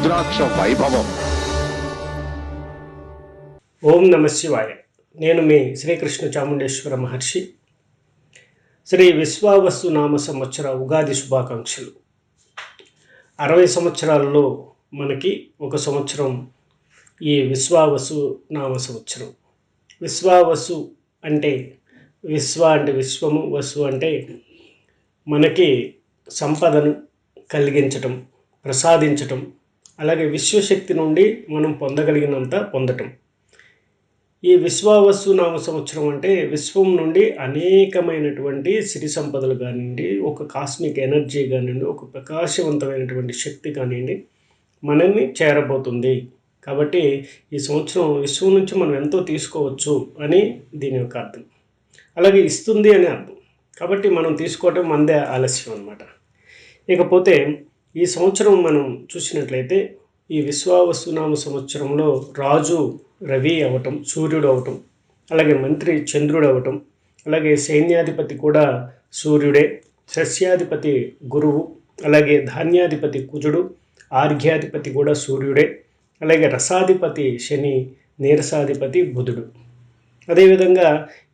రుద్రాక్ష వైభవం. ఓం నమ శివాయ. నేను మీ శ్రీకృష్ణ చాముండేశ్వర మహర్షి. శ్రీ విశ్వావసు నామ సంవత్సర ఉగాది శుభాకాంక్షలు. 60 సంవత్సరాలలో మనకి ఒక సంవత్సరం ఈ విశ్వావసు నామ సంవత్సరం. విశ్వావసు అంటే విశ్వ అంటే విశ్వము, వసు అంటే మనకి సంపదను కలిగించటం, ప్రసాదించటం, అలాగే విశ్వశక్తి నుండి మనం పొందగలిగినంత పొందటం. ఈ విశ్వావసు నామ సంవత్సరం అంటే విశ్వం నుండి అనేకమైనటువంటి సిరి సంపదలు కానివ్వండి, ఒక కాస్మిక్ ఎనర్జీ కానివ్వండి, ఒక ప్రకాశవంతమైనటువంటి శక్తి కానివ్వండి మనల్ని చేరబోతుంది. కాబట్టి ఈ సంవత్సరం విశ్వం నుంచి మనం ఎంతో తీసుకోవచ్చు అని దీని యొక్క అర్థం. అలాగే ఇస్తుంది అని అర్థం. కాబట్టి మనం తీసుకోవటం మనదే ఆలస్యం అన్నమాట. ఇకపోతే ఈ సంవత్సరం మనం చూసినట్లయితే ఈ విశ్వావసునామ సంవత్సరంలో రాజు రవి అవటం, సూర్యుడు అవటం, అలాగే మంత్రి చంద్రుడు అవటం, అలాగే సైన్యాధిపతి కూడా సూర్యుడే, సస్యాధిపతి గురువు, అలాగే ధాన్యాధిపతి కుజుడు, ఆర్ఘ్యాధిపతి కూడా సూర్యుడే, అలాగే రసాధిపతి శని, నీరసాధిపతి బుధుడు. అదేవిధంగా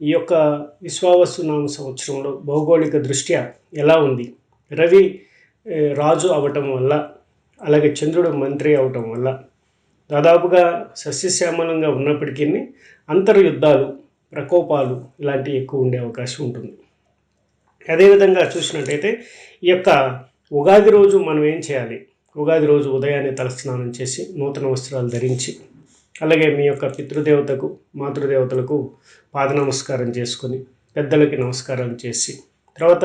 ఈ యొక్క విశ్వావసునామ సంవత్సరంలో భౌగోళిక దృష్ట్యా ఎలా ఉంది? రవి రాజు అవటం వల్ల, అలాగే చంద్రుడు మంత్రి అవటం వల్ల దాదాపుగా సస్యశ్యామలంగా ఉన్నప్పటికీ అంతర్యుద్ధాలు, ప్రకోపాలు ఇలాంటివి ఎక్కువ ఉండే అవకాశం ఉంటుంది. అదేవిధంగా చూసినట్టయితే ఈ యొక్క ఉగాది రోజు మనం ఏం చేయాలి? ఉగాది రోజు ఉదయాన్నే తలస్నానం చేసి నూతన వస్త్రాలు ధరించి, అలాగే మీ యొక్క పితృదేవతకు, మాతృదేవతలకు పాద నమస్కారం చేసుకొని, పెద్దలకి నమస్కారం చేసి, తర్వాత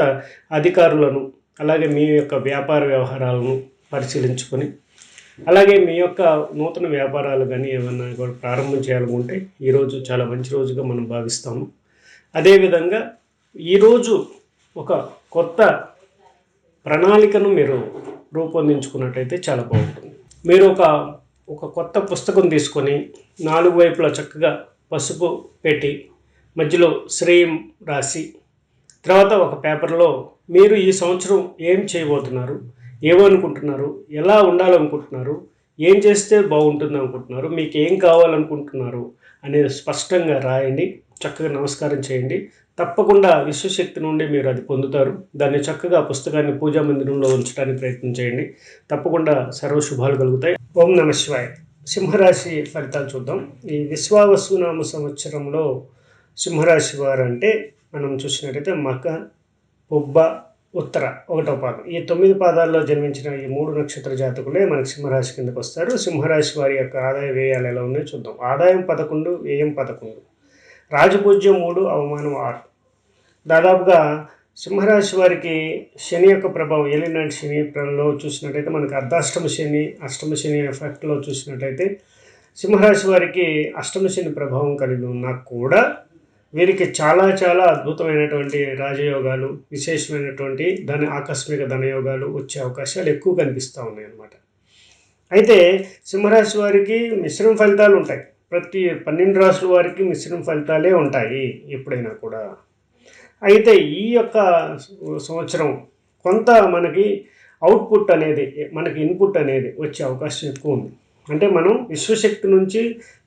అధికారులను, అలాగే మీ యొక్క వ్యాపార వ్యవహారాలను పరిశీలించుకొని, అలాగే మీ యొక్క నూతన వ్యాపారాలు కానీ ఏమన్నా కూడా ప్రారంభం చేయాలనుకుంటే ఈరోజు చాలా మంచి రోజుగా మనం భావిస్తాము. అదేవిధంగా ఈరోజు ఒక కొత్త ప్రణాళికను మీరు రూపొందించుకున్నట్టయితే చాలా బాగుంటుంది. మీరు ఒక కొత్త పుస్తకం తీసుకొని 4 వైపులా చక్కగా పసుపు పెట్టి మధ్యలో శ్రేయం రాసి, తర్వాత ఒక పేపర్లో మీరు ఈ సంవత్సరం ఏం చేయబోతున్నారు, ఏమనుకుంటున్నారు, ఎలా ఉండాలనుకుంటున్నారు, ఏం చేస్తే బాగుంటుంది అనుకుంటున్నారు, మీకు ఏం కావాలనుకుంటున్నారు అనేది స్పష్టంగా రాయండి. చక్కగా నమస్కారం చేయండి. తప్పకుండా విశ్వశక్తి నుండి మీరు అది పొందుతారు. దాన్ని చక్కగా పుస్తకాన్ని పూజా మందిరంలో ఉంచడానికి ప్రయత్నం చేయండి. తప్పకుండా సర్వశుభాలు కలుగుతాయి. ఓం నమ శివాయ. సింహరాశి ఫలితాలు చూద్దాం. ఈ విశ్వావసునామ సంవత్సరంలో సింహరాశి వారు అంటే మనం చూసినట్టయితే మక, పుబ్బ, ఉత్తర 1వ పాదం, ఈ 9 పాదాల్లో జన్మించిన ఈ 3 నక్షత్ర జాతకులే మనకి సింహరాశి కిందకు వస్తారు. సింహరాశి వారి యొక్క ఆదాయ వ్యయాలు ఎలా ఉన్నాయో చూద్దాం. ఆదాయం 11, వ్యయం 11, రాజపూజ్యం 3, అవమానం 6. దాదాపుగా సింహరాశి వారికి శని యొక్క ప్రభావం, ఏలినాటి శనిలో చూసినట్టయితే మనకి అర్ధాష్టమ శని, అష్టమ శని ఎఫెక్ట్లో చూసినట్టయితే సింహరాశి వారికి అష్టమ శని ప్రభావం కలిగి ఉన్నా కూడా వీరికి చాలా చాలా అద్భుతమైనటువంటి రాజయోగాలు, విశేషమైనటువంటి ఆకస్మిక ధనయోగాలు వచ్చే అవకాశాలు ఎక్కువ కనిపిస్తూ ఉన్నాయి అన్నమాట. అయితే సింహరాశి వారికి మిశ్రమ ఫలితాలు ఉంటాయి. ప్రతి 12 రాశుల వారికి మిశ్రమ ఫలితాలే ఉంటాయి ఎప్పుడైనా కూడా. అయితే ఈ యొక్క సంవత్సరం కొంత మనకి అవుట్పుట్ అనేది, మనకి ఇన్పుట్ అనేది వచ్చే అవకాశం ఎక్కువ ఉంది. అంటే మనం విశ్వశక్తి నుంచి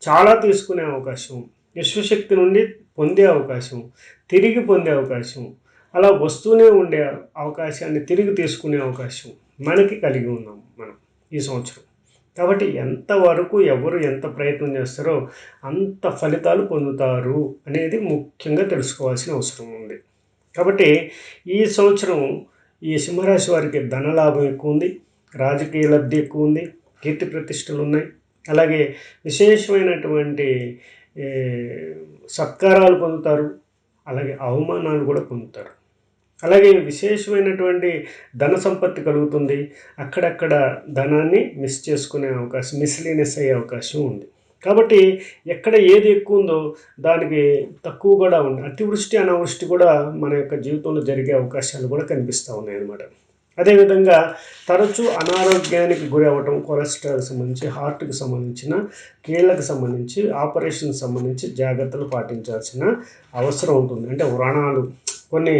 చాలా తీసుకునే అవకాశం, విశ్వశక్తి నుండి పొందే అవకాశం, తిరిగి పొందే అవకాశం, అలా వస్తూనే ఉండే అవకాశాన్ని తిరిగి తీసుకునే అవకాశం మనకి కలిగి ఉన్నాం మనం ఈ సంవత్సరం. కాబట్టి ఎంతవరకు ఎవరు ఎంత ప్రయత్నం చేస్తారో అంత ఫలితాలు పొందుతారు అనేది ముఖ్యంగా తెలుసుకోవాల్సిన అవసరం ఉంది. కాబట్టి ఈ సంవత్సరం ఈ సింహరాశి వారికి ధనలాభం ఎక్కువ ఉంది, రాజకీయ లబ్ధి ఎక్కువ ఉంది, కీర్తి ప్రతిష్టలు ఉన్నాయి, అలాగే విశేషమైనటువంటి సత్కారాలు పొందుతారు, అలాగే అవమానాలు కూడా పొందుతారు. అలాగే విశేషమైనటువంటి ధన సంపత్తి కలుగుతుంది. అక్కడక్కడ ధనాన్ని మిస్ చేసుకునే అవకాశం, మిస్లీనెస్ అయ్యే అవకాశం ఉంది. కాబట్టి ఎక్కడ ఏది ఎక్కువ ఉందో దానికి తక్కువ కూడా ఉంది. అతివృష్టి అనావృష్టి కూడా మన యొక్క జీవితంలో జరిగే అవకాశాలు కూడా కనిపిస్తూ ఉన్నాయి అన్నమాట. అదేవిధంగా తరచూ అనారోగ్యానికి గురి అవ్వటం, కొలెస్ట్రాల్ సంబంధించి, హార్ట్కి సంబంధించిన, కీళ్ళకు సంబంధించి, ఆపరేషన్ సంబంధించి జాగ్రత్తలు పాటించాల్సిన అవసరం ఉంటుంది. అంటే వ్రణాలు, కొన్ని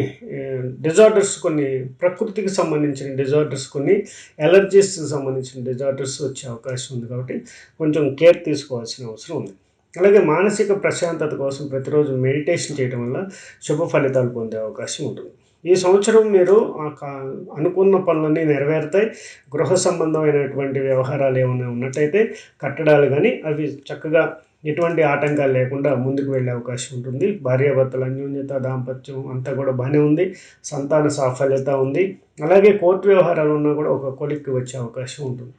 డిజార్డర్స్, కొన్ని ప్రకృతికి సంబంధించిన డిజార్డర్స్, కొన్ని ఎలర్జీస్కి సంబంధించిన డిజార్డర్స్ వచ్చే అవకాశం ఉంది. కాబట్టి కొంచెం కేర్ తీసుకోవాల్సిన అవసరం ఉంది. అలాగే మానసిక ప్రశాంతత కోసం ప్రతిరోజు మెడిటేషన్ చేయడం వల్ల శుభ ఫలితాలు పొందే అవకాశం ఉంటుంది. ఈ సంవత్సరం మీరు అనుకున్న పనులన్నీ నెరవేరుతాయి. గృహ సంబంధమైనటువంటి వ్యవహారాలు ఏమైనా ఉన్నట్టయితే కట్టడాలు కానీ అవి చక్కగా ఎటువంటి ఆటంకాలు లేకుండా ముందుకు వెళ్ళే అవకాశం ఉంటుంది. భార్యాభర్తల అన్యోన్యత, దాంపత్యం అంతా కూడా బాగానే ఉంది. సంతాన సాఫల్యత ఉంది. అలాగే కోర్టు వ్యవహారాలు ఉన్నా కూడా ఒక కొలిక్కి వచ్చే అవకాశం ఉంటుంది.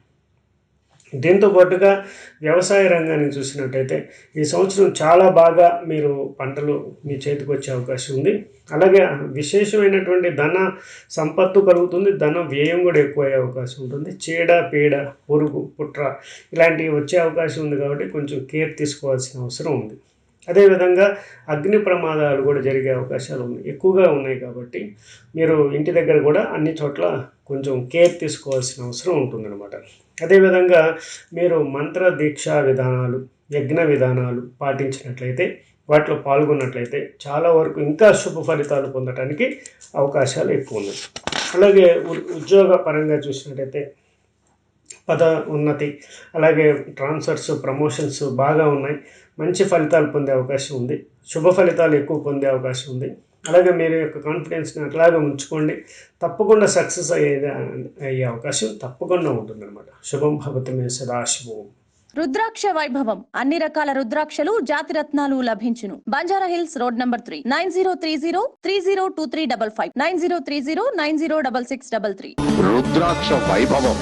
దీంతో పాటుగా వ్యవసాయ రంగాన్ని చూసినట్టయితే ఈ సంవత్సరం చాలా బాగా మీరు పంటలు మీ చేతికి వచ్చే అవకాశం ఉంది. అలాగే విశేషమైనటువంటి ధన సంపత్తు కలుగుతుంది. ధన వ్యయం కూడా ఎక్కువ అయ్యే అవకాశం ఉంటుంది. చీడ, పీడ, పురుగు, పుట్ర ఇలాంటివి వచ్చే అవకాశం ఉంది. కాబట్టి కొంచెం కేర్ తీసుకోవాల్సిన అవసరం ఉంది. అదేవిధంగా అగ్ని ప్రమాదాలు కూడా జరిగే అవకాశాలు ఎక్కువగా ఉన్నాయి. కాబట్టి మీరు ఇంటి దగ్గర కూడా అన్ని చోట్ల కొంచెం కేర్ తీసుకోవాల్సిన అవసరం ఉంటుందన్నమాట. అదేవిధంగా మీరు మంత్ర దీక్షా విధానాలు, యజ్ఞ విధానాలు పాటించినట్లయితే, వాటిలో పాల్గొన్నట్లయితే చాలా వరకు ఇంకా శుభ ఫలితాలు పొందడానికి అవకాశాలు ఎక్కువ ఉన్నాయి. అలాగే ఉద్యోగ పరంగా చూసినట్టయితే పద ఉన్నతి, అలాగే ట్రాన్స్ఫర్స్, ప్రమోషన్స్ బాగా ఉన్నాయి. మంచి ఫలితాలు పొందే అవకాశం ఉంది. శుభ ఫలితాలు ఎక్కువ పొందే అవకాశం ఉంది. అలాగే మీరు యొక్క కాన్ఫిడెన్స్ని అట్లాగే ఉంచుకోండి. తప్పకుండా సక్సెస్ అయ్యే అవకాశం తప్పకుండా ఉంటుందన్నమాట. శుభం భవతు మే సదాశివం. రుద్రాక్ష వైభవం. అన్ని రకాల రుద్రాక్షలు, జాతి రత్నాలు లభించును. Banjara hills, road number 3, 9030302355, 9030906633. రుద్రాక్ష వైభవం.